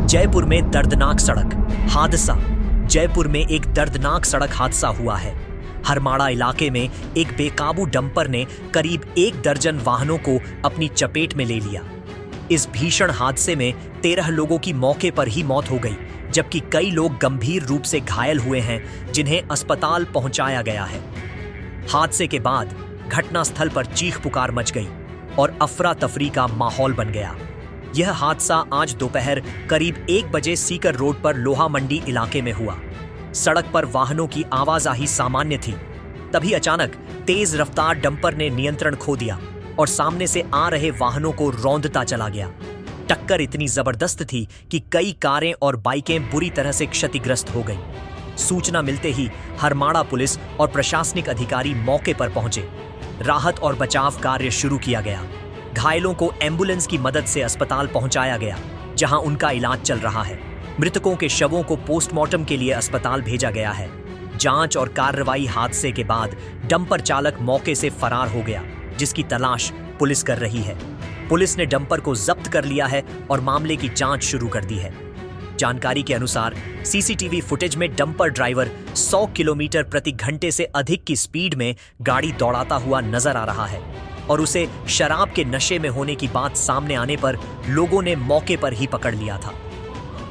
जयपुर में दर्दनाक सड़क हादसा। जयपुर में एक दर्दनाक सड़क हादसा हुआ है। हरमाड़ा इलाके में एक बेकाबू डंपर ने करीब 1 दर्जन वाहनों को अपनी चपेट में ले लिया। इस भीषण हादसे में 13 लोगों की मौके पर ही मौत हो गई, जबकि कई लोग गंभीर रूप से घायल हुए हैं, जिन्हें अस्पताल पहुंचाया गया है। हादसे के बाद घटनास्थल पर चीख पुकार मच गई और अफरा तफरी का माहौल बन गया। यह हादसा आज दोपहर करीब 1 बजे सीकर रोड पर लोहा मंडी इलाके में हुआ। सड़क पर वाहनों की आवाजाही सामान्य थी, तभी अचानक तेज रफ्तार डंपर ने नियंत्रण खो दिया और सामने से आ रहे वाहनों को रौंदता चला गया। टक्कर इतनी जबरदस्त थी कि कई कारें और बाइकें बुरी तरह से क्षतिग्रस्त हो गईं। सूचना मिलते ही हरमाड़ा पुलिस और प्रशासनिक अधिकारी मौके पर पहुंचे। राहत और बचाव कार्य शुरू किया गया। घायलों को एम्बुलेंस की मदद से अस्पताल पहुंचाया गया, जहां उनका इलाज चल रहा है। मृतकों के शवों को पोस्टमार्टम के लिए अस्पताल भेजा गया है। जांच और कार्रवाई हादसे के बाद डंपर चालक मौके से फरार हो गया, जिसकी तलाश पुलिस कर रही है। पुलिस ने डंपर को जब्त कर लिया है और मामले की जांच शुरू कर दी है। जानकारी के अनुसार सीसीटीवी फुटेज में डंपर ड्राइवर 100 किलोमीटर प्रति घंटे से अधिक की स्पीड में गाड़ी दौड़ाता हुआ नजर आ रहा है और उसे शराब के नशे में होने की बात सामने आने पर लोगों ने मौके पर ही पकड़ लिया था।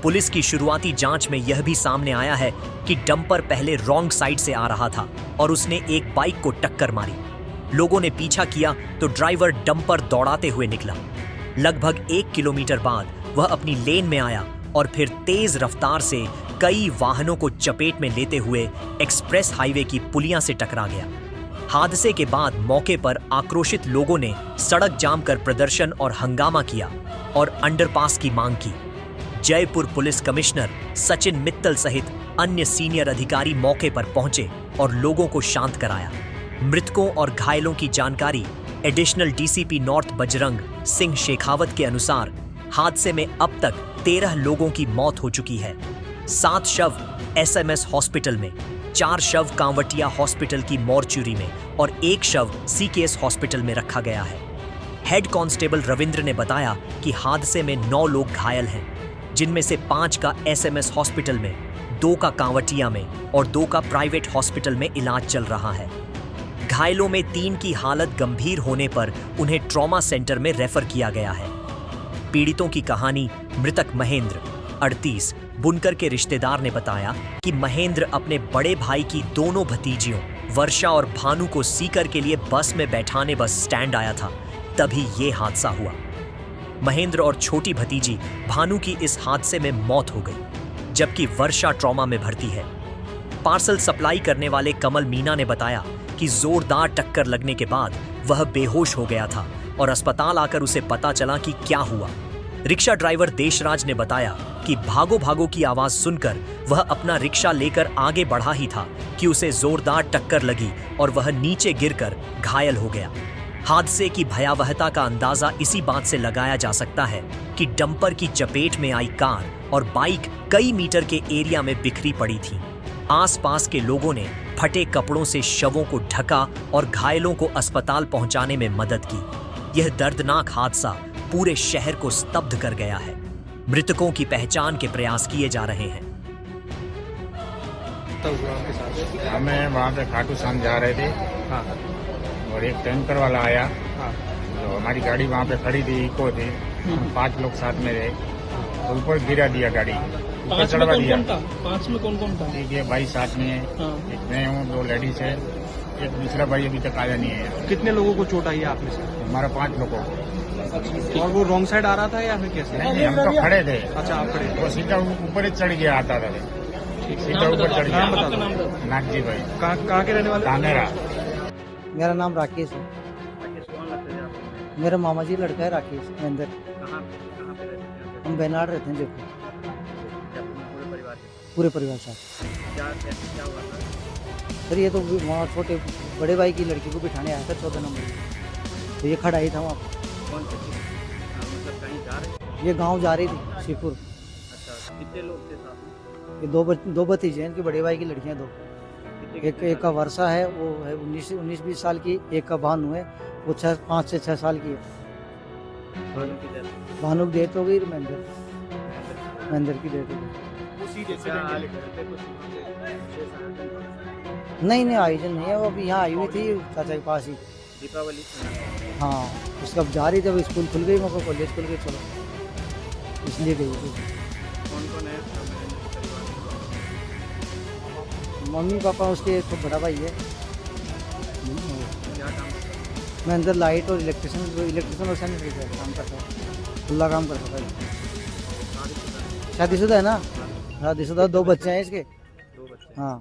पुलिस की शुरुआती जांच में यह भी सामने आया है कि डंपर पहले रॉन्ग साइड से आ रहा था और उसने एक बाइक को टक्कर मारी। लोगों ने पीछा किया तो ड्राइवर डंपर दौड़ाते हुए निकला। लगभग 1 किलोमीटर बाद वह अपनी लेन में आया और फिर तेज रफ्तार से कई वाहनों को चपेट में लेते हुए एक्सप्रेस हाईवे की पुलिया से टकरा गया। हादसे के बाद मौके पर आक्रोशित लोगों ने सड़क जाम कर प्रदर्शन और हंगामा किया और अंडरपास की मांग की। जयपुर पुलिस कमिश्नर सचिन मित्तल सहित अन्य सीनियर अधिकारी मौके पर पहुंचे और लोगों को शांत कराया। मृतकों और घायलों की जानकारी additional DCP north Bajrang Singh Shekhawat के अनुसार हादसे में अब तक 13 लोगों की मौत हो चुकी है। 7 शव एसएमएस हॉस्पिटल में, 4 शव कांवटिया हॉस्पिटल की मॉर्चुरी में और 1 शव सीकेएस हॉस्पिटल में रखा गया है। हेड कांस्टेबल रविंद्र ने बताया कि हादसे में 9 लोग घायल हैं, जिनमें से 5 का एसएमएस हॉस्पिटल में, 2 का कांवटिया में और 2 का प्राइवेट हॉस्पिटल में इलाज चल रहा है। घायलों में 3 की हालत गंभीर होने पर उन्हें ट्रॉमा सेंटर में रेफर किया गया है। पीड़ितों की कहानी मृतक महेंद्र 38 बुनकर के रिश्तेदार ने बताया कि महेंद्र अपने बड़े भाई की दोनों भतीजियों वर्षा और भानु को सीकर के लिए बस में बैठाने बस स्टैंड आया था, तभी ये हादसा हुआ। महेंद्र और छोटी भतीजी भानु की इस हादसे में मौत हो गई, जबकि वर्षा ट्रॉमा में भर्ती है। पार्सल सप्लाई करने वाले कमल मीना ने बताया कि जोरदार टक्कर लगने के बाद वह बेहोश हो गया था और अस्पताल आकर उसे पता चला कि क्या हुआ। रिक्शा ड्राइवर देशराज ने बताया कि भागो भागो की आवाज सुनकर वह अपना रिक्शा लेकर आगे बढ़ा ही था कि उसे जोरदार टक्कर लगी और वह नीचे गिरकर घायल हो गया। हादसे की भयावहता का अंदाजा इसी बात से लगाया जा सकता है कि डंपर की चपेट में आई कार और बाइक कई मीटर के एरिया में बिखरी पड़ी थी। आसपास के लोगों ने फटे कपड़ों से शवों को ढका और घायलों को अस्पताल पहुंचाने में मदद की। यह दर्दनाक हादसा पूरे शहर को स्तब्ध कर गया है। मृतकों की पहचान के प्रयास किए जा रहे हैं। हमें वहाँ पे खाटू श्याम जा रहे थे। हाँ। और एक टैंकर वाला आया। हाँ। तो हमारी गाड़ी वहाँ पे खड़ी थी, इको थी। 5 लोग साथ में रहे, तो ऊपर गिरा दिया गाड़ी, ऊपर चढ़वा दिया। 5 में कौन कौन था? ठीक है, भाई साथ में है। हाँ। एक मैं हूँ, 2 लेडीज है, एक दूसरा भाई अभी तक आया नहीं है। कितने लोगों को चोट आई है आप में से? हमारा 5 लोगों को। और वो रॉन्ग साइड आ रहा था या फिर कैसे? नहीं, हम तो खड़े थे। अच्छा, आप खड़े? वो सीधा ऊपर ही चढ़ गया, आता था सीधा ऊपर चढ़ गया। नागजी भाई। कहाँ के रहने वाले? कानेरा। मेरा नाम राकेश है। मेरा मामा जी लड़का है राकेश महेंद्र। हम बेनाड रहते हैं जयपुर। पूरे परिवार साथ। सर ये तो वहाँ छोटे बड़े भाई की लड़की को बिठाने आया था 14 नंबर, तो ये खड़ा ही था वहाँ। ये गांव जा रही थी शिवपुर। अच्छा, कितने लोग थे साथ में? ये 2 भतीजे हैं, इनकी बड़े भाई की लड़कियां 2। एक का वर्षा है, वो है 19-20 साल की। एक का भानु है, वो 5 से 6 साल की है। भानु की डेथ हो गई। महेंद्र महेंद्र की डेथ हो गई। उसी एक्सीडेंट के लिए नहीं आयोजन नहीं है, वो अभी यहाँ आई हुई थी चाचा के पास ही। दीपावली हाँ, उसका अब जा रही थी, अब स्कूल खुल गई, मेरे को कॉलेज खुल गई, चलो इसलिए गई थी। कौन कौन है मम्मी पापा, उसके एक तो बड़ा भाई है। क्या काम मैं अंदर लाइट और इलेक्ट्रिशियन और सैनिटरी का काम करता हूँ, खुला काम करता था। शादीशुदा है ना, शादीशुदा, 2 बच्चे हैं इसके। दो बच्चे हाँ।